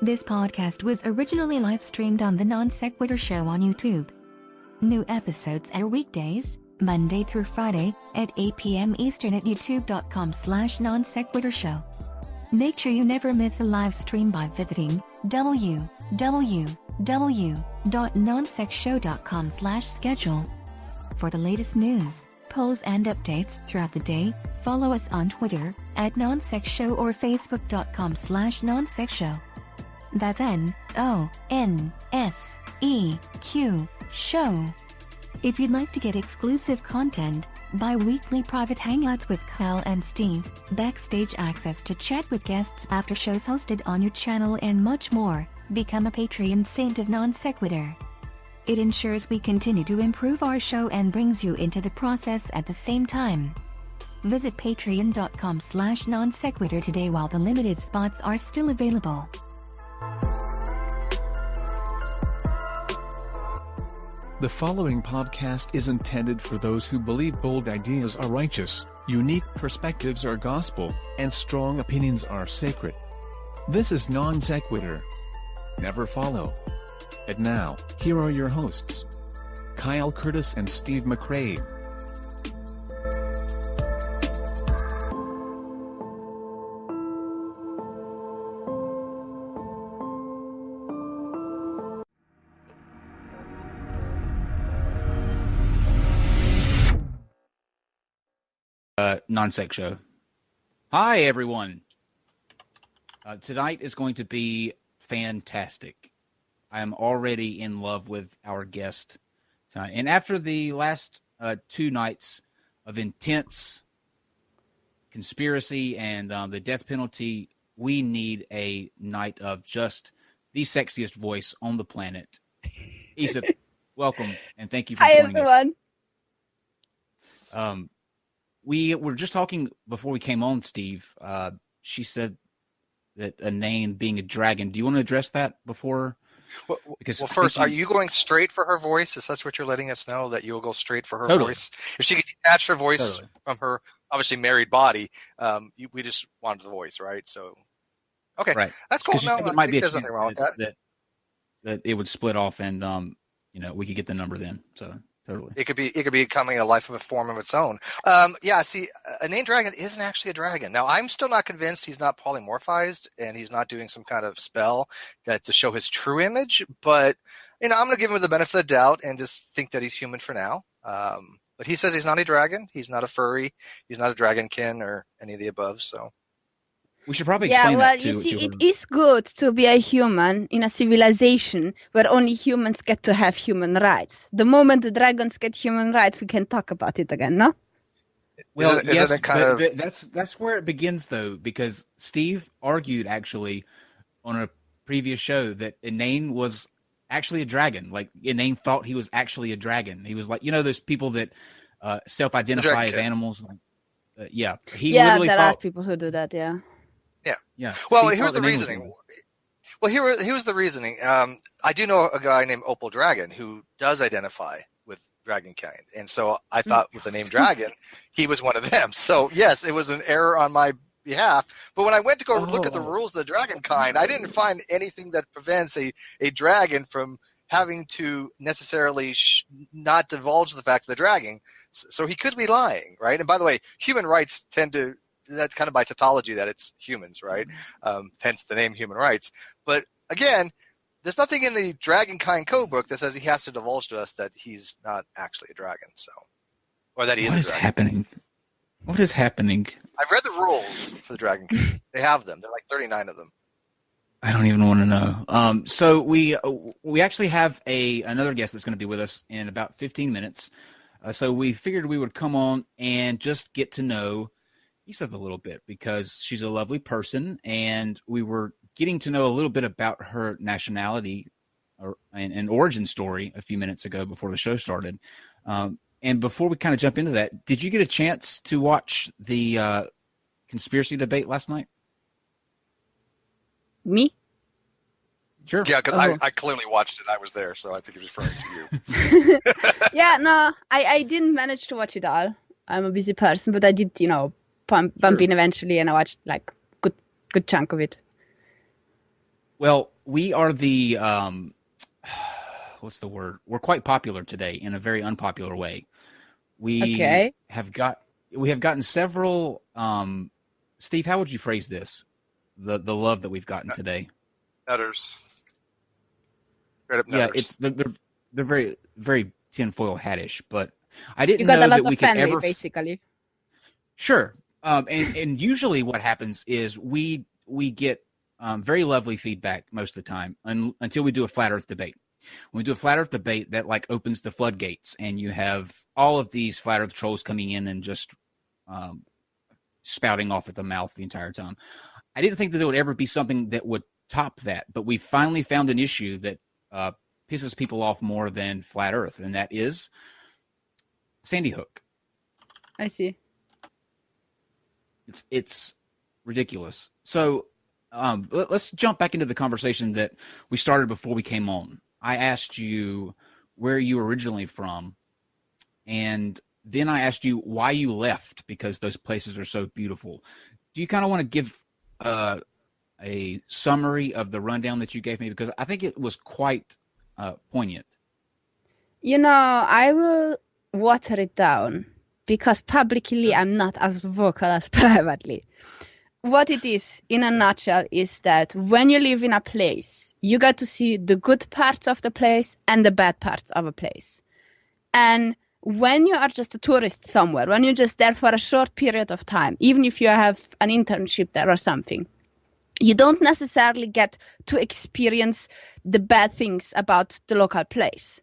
This podcast was originally live-streamed on the NonSequitur show on YouTube. New episodes air weekdays, Monday through Friday, at 8 p.m. Eastern at youtube.com/nonsequitur show. Make sure you never miss a live stream by visiting www.nonsecshow.com/schedule. For the latest news, polls and updates throughout the day, follow us on Twitter @nonsecshow or facebook.com/nonsecshow. That's NONSEQ show. If you'd like to get exclusive content, bi-weekly private hangouts with Kyle and Steve, backstage access to chat with guests after shows hosted on your channel and much more, become a Patreon saint of NonSequitur. It ensures we continue to improve our show and brings you into the process at the same time. Visit patreon.com/nonsequitur today while the limited spots are still available. The following podcast is intended for those who believe bold ideas are righteous, unique perspectives are gospel, and strong opinions are sacred. This is Non Sequitur. Never follow. And now, here are your hosts, Kyle Curtis and Steve McRae. Non-sec show. Hi, everyone. Tonight is going to be fantastic. I am already in love with our guest tonight. And after the last 2 nights of intense conspiracy and the death penalty, we need a night of just the sexiest voice on the planet. Iseth, welcome, and thank you for joining us. Hi, everyone. We were just talking before we came on, Steve. She said that a name being a dragon. Do you want to address that before? Well, first, are you going straight for her voice? Is that what you're letting us know, that you'll go straight for her voice? If she could detach her voice from her obviously married body, we just wanted the voice, right? So, okay, right. That's cool. No, there might be there's nothing wrong with that it would split off, and we could get the number then. So. Totally. It could be becoming a life of a form of its own. See, a named dragon isn't actually a dragon. Now, I'm still not convinced he's not polymorphized and he's not doing some kind of spell to show his true image. But, I'm going to give him the benefit of the doubt and just think that he's human for now. But he says he's not a dragon. He's not a furry. He's not a dragonkin or any of the above. So. We should probably explain that to, you see, it is good to be a human in a civilization where only humans get to have human rights. The moment the dragons get human rights, we can talk about it again, no? Well, yes, but that's where it begins, though, because Steve argued, actually, on a previous show that Inane was actually a dragon. Like, Inane thought he was actually a dragon. He was like, those people that self-identify as animals. Like, there are people who do that, yeah. Yeah. Well, here's the reasoning. Here's the reasoning. I do know a guy named Opal Dragon who does identify with dragonkind, and so I thought with the name Dragon, he was one of them. So yes, it was an error on my behalf. But when I went to go look at the rules of the dragonkind, I didn't find anything that prevents a dragon from having to necessarily not divulge the fact of the dragon. So he could be lying, right? And by the way, human rights tend to. That's kind of by tautology that it's humans, right? Hence the name human rights. But again, there's nothing in the Dragonkind code book that says he has to divulge to us that he's not actually a dragon. Or that he is a dragon. What is happening? What is happening? I've read the rules for the Dragonkind. They have them. They're like 39 of them. I don't even want to know. So we actually have another guest that's going to be with us in about 15 minutes. So we figured we would come on and just get to know Iseth a little bit, because she's a lovely person, and we were getting to know a little bit about her nationality and origin story a few minutes ago before the show started. And before we kind of jump into that, did you get a chance to watch the conspiracy debate last night? Me? Sure. Yeah, because I clearly watched it. I was there, so I think he was referring to you. Yeah, no, I didn't manage to watch it all. I'm a busy person, but I did, bump in eventually, and I watched like good chunk of it. Well, we are the what's the word? We're quite popular today in a very unpopular way. We have gotten several. Steve, how would you phrase this? The love that we've gotten today. Nutters. Yeah, it's they're very very tinfoil hattish, but I didn't you got know a lot that we of could family, ever. basically. Sure, and usually what happens is we get very lovely feedback most of the time until we do a flat Earth debate. When we do a flat Earth debate, that like opens the floodgates, and you have all of these flat Earth trolls coming in and just spouting off at the mouth the entire time. I didn't think that there would ever be something that would top that, but we finally found an issue that pisses people off more than flat Earth, and that is Sandy Hook. I see. It's ridiculous. So let's jump back into the conversation that we started before we came on. I asked you where you were originally from, and then I asked you why you left, because those places are so beautiful. Do you kind of want to give a summary of the rundown that you gave me? Because I think it was quite poignant. I will water it down, because publicly I'm not as vocal as privately. What it is, in a nutshell, is that when you live in a place, you get to see the good parts of the place and the bad parts of a place. And when you are just a tourist somewhere, when you're just there for a short period of time, even if you have an internship there or something, you don't necessarily get to experience the bad things about the local place.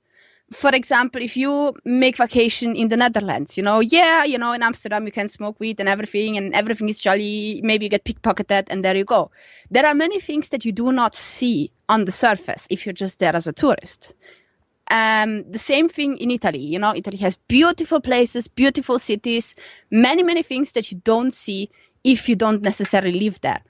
For example, if you make vacation in the Netherlands, in Amsterdam you can smoke weed and everything is jolly. Maybe you get pickpocketed and there you go. There are many things that you do not see on the surface if you're just there as a tourist. The same thing in Italy. Italy has beautiful places, beautiful cities, many, many things that you don't see if you don't necessarily live there.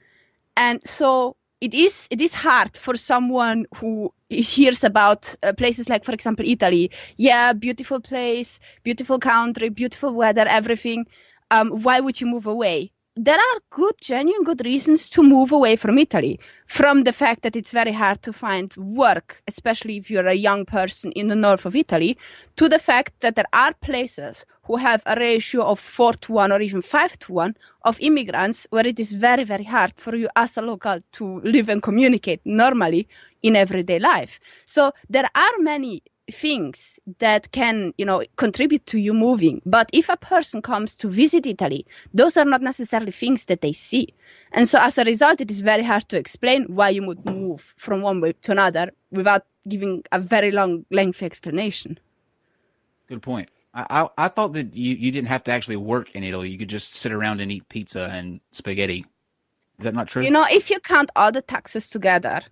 And so it is hard for someone who hears about places like, for example, Italy. Yeah, beautiful place, beautiful country, beautiful weather, everything. Why would you move away? There are genuine good reasons to move away from Italy, from the fact that it's very hard to find work, especially if you're a young person in the north of Italy, to the fact that there are places who have a ratio of 4-1 or even 5-1 of immigrants, where it is very, very hard for you as a local to live and communicate normally in everyday life. So there are many things that can, contribute to you moving. But if a person comes to visit Italy, those are not necessarily things that they see. And so as a result, it is very hard to explain why you would move from one way to another without giving a very long, lengthy explanation. Good point. I thought that you didn't have to actually work in Italy. You could just sit around and eat pizza and spaghetti. Is that not true? If you count all the taxes together,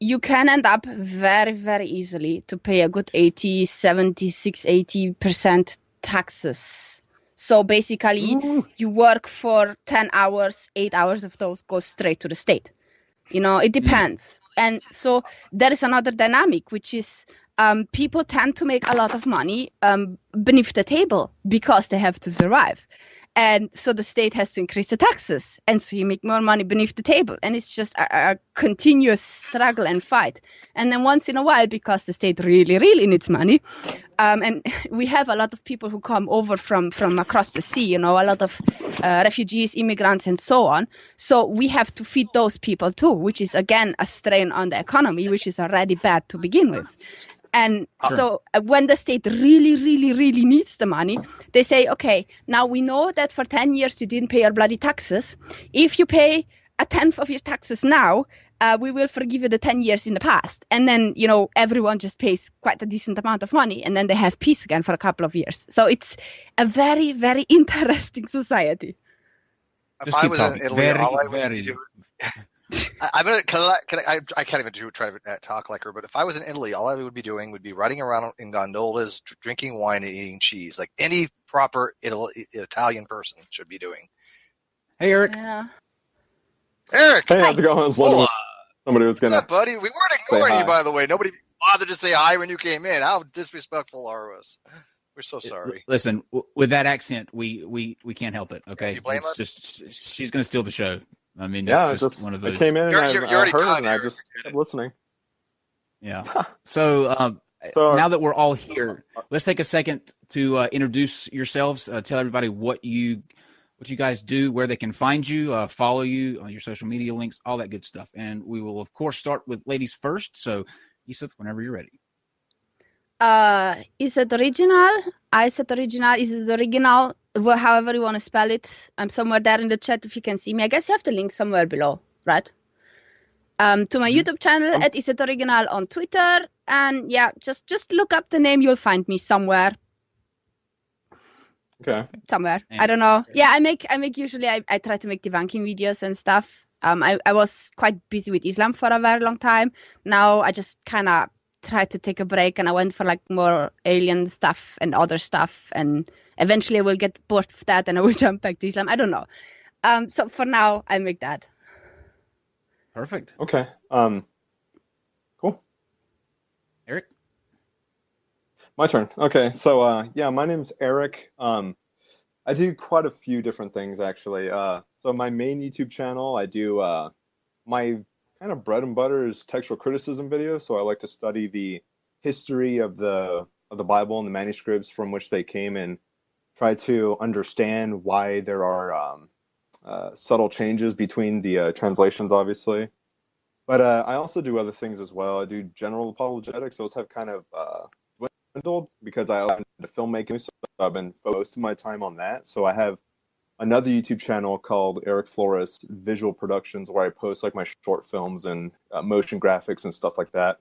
you can end up very, very easily to pay a good 80, 76, 80% taxes. So basically, you work for 10 hours, 8 hours of those go straight to the state. It depends. And so there is another dynamic, which is people tend to make a lot of money beneath the table because they have to survive. And so the state has to increase the taxes. And so you make more money beneath the table. And it's just a continuous struggle and fight. And then once in a while, because the state really, really needs money, and we have a lot of people who come over from across the sea, a lot of refugees, immigrants, and so on. So we have to feed those people too, which is, again, a strain on the economy, which is already bad to begin with. And so when the state really, really, really needs the money, they say, okay, now we know that for 10 years you didn't pay your bloody taxes. If you pay a tenth of your taxes now, we will forgive you the 10 years in the past. And then, everyone just pays quite a decent amount of money, and then they have peace again for a couple of years. So it's a very, very interesting society. If I was in Italy, all I would do... I'm gonna. I can't even try to talk like her. But if I was in Italy, all I would be doing would be riding around in gondolas, drinking wine, and eating cheese, like any proper Italian person should be doing. Hey, Eric. Yeah. Eric. Hey, how's it going? I was wondering somebody was gonna. What's up, buddy? We weren't ignoring you, by the way. Nobody bothered to say hi when you came in. How disrespectful are us? We're so sorry. Listen, with that accent, we can't help it. Okay, You blame us? Just she's gonna steal the show. I mean, that's just one of those. I came in and I already heard done, and I Eric. just kept listening. Yeah. So now that we're all here, let's take a second to introduce yourselves. Tell everybody what you guys do, where they can find you, follow you on your social media links, all that good stuff. And we will, of course, start with ladies first. So, Iseth, whenever you're ready. Iseth Original. Iseth Original is original, however you want to spell it. I'm somewhere there in the chat if you can see me. I guess you have the link somewhere below, right? To my YouTube channel at Iseth Original on Twitter. And yeah, just look up the name. You'll find me somewhere. Okay. Somewhere. I don't know. Yeah, I make usually I try to make debunking videos and stuff. I was quite busy with Islam for a very long time. Now I just kind of tried to take a break and I went for like more alien stuff and other stuff. And eventually I will get bored of that and I will jump back to Islam. I don't know. So for now, I make that. Perfect. Okay. Cool. Eric? My turn. Okay. So, yeah, my name's Eric. I do quite a few different things, actually. So my main YouTube channel, I do, my kind of bread and butter is textual criticism videos. So I like to study the history of the Bible and the manuscripts from which they came and try to understand why there are subtle changes between the translations, obviously. But I also do other things as well. I do general apologetics. Those have kind of dwindled because I went into filmmaking, so I've been most of my time on that. So I have another YouTube channel called Eric Flores Visual Productions where I post like my short films and motion graphics and stuff like that.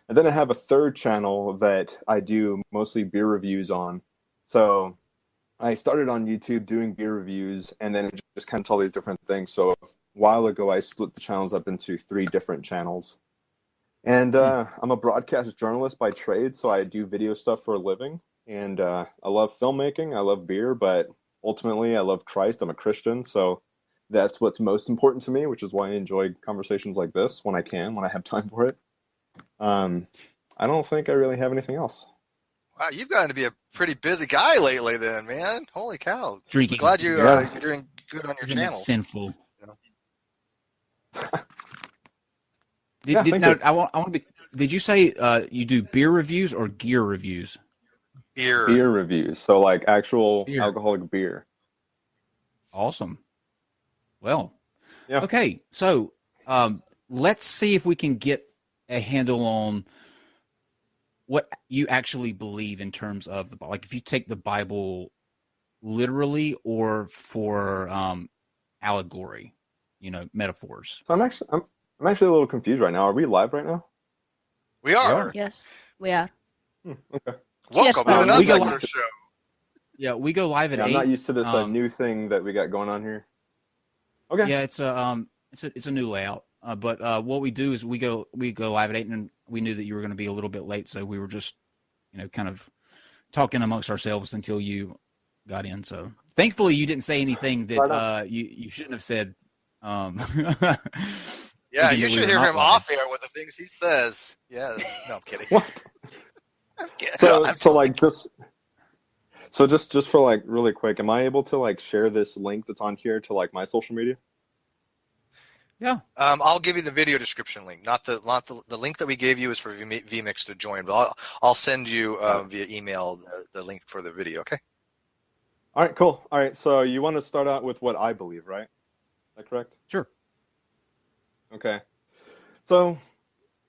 And then I have a third channel that I do mostly beer reviews on. So I started on YouTube doing beer reviews and then it just kind of all these different things. So a while ago, I split the channels up into 3 different channels. And I'm a broadcast journalist by trade, so I do video stuff for a living. And I love filmmaking, I love beer, but ultimately I love Christ. I'm a Christian, so that's what's most important to me, which is why I enjoy conversations like this when I can, when I have time for it. I don't think I really have anything else. Wow, you've gotten to be a pretty busy guy lately then, man. Holy cow. Drinking. I'm glad you're doing good on your Isn't channel. it sinful? I want to be. Did you say you do beer reviews or gear reviews? Beer reviews, so like actual alcoholic beer. Awesome. Well, yeah. Okay, so let's see if we can get a handle on what you actually believe in terms of the, like if you take the Bible literally or for allegory, metaphors. So I'm actually a little confused right now. Are we live right now? We are. Yes, we are. Okay. Welcome to the NonSequitur show. Yeah, we go live at 8. I'm not used to this new thing that we got going on here. Okay. Yeah, it's a new layout. But what we do is we go live at 8, and we knew that you were going to be a little bit late, so we were just kind of talking amongst ourselves until you got in. So thankfully, you didn't say anything that you shouldn't have said. Yeah, you should hear him off air with the things he says. Yes. No, I'm kidding. What? I'm kidding. So just for like really quick, am I able to like share this link that's on here to like my social media? Yeah. I'll give you the video description link. Not the link that we gave you is for vMix to join, but I'll send you via email the link for the video. Okay. All right. Cool. All right. So you want to start out with what I believe, right? Is that correct? Sure. Okay. So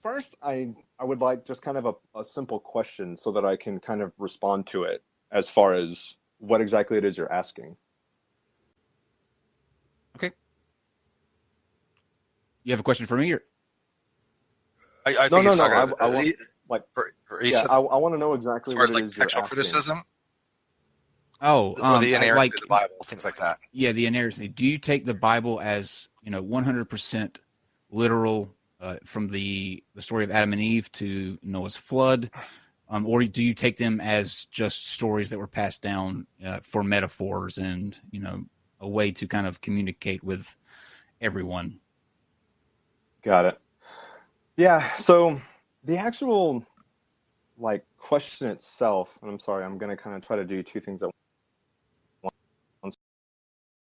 first, I would like just kind of a simple question so that I can kind of respond to it as far as what exactly it is you're asking. Okay. You have a question for me? Or? I think no. I want like for I want to know exactly what it like is you're textual asking. criticism. Oh, or the inerrancy of the Bible, things like that. Yeah, the inerrancy. Do you take the Bible as 100% literal from the story of Adam and Eve to Noah's flood, or do you take them as just stories that were passed down for metaphors and a way to kind of communicate with everyone? Got it. Yeah. So the actual question itself, and I'm sorry, I'm going to kind of try to do 2 things at once.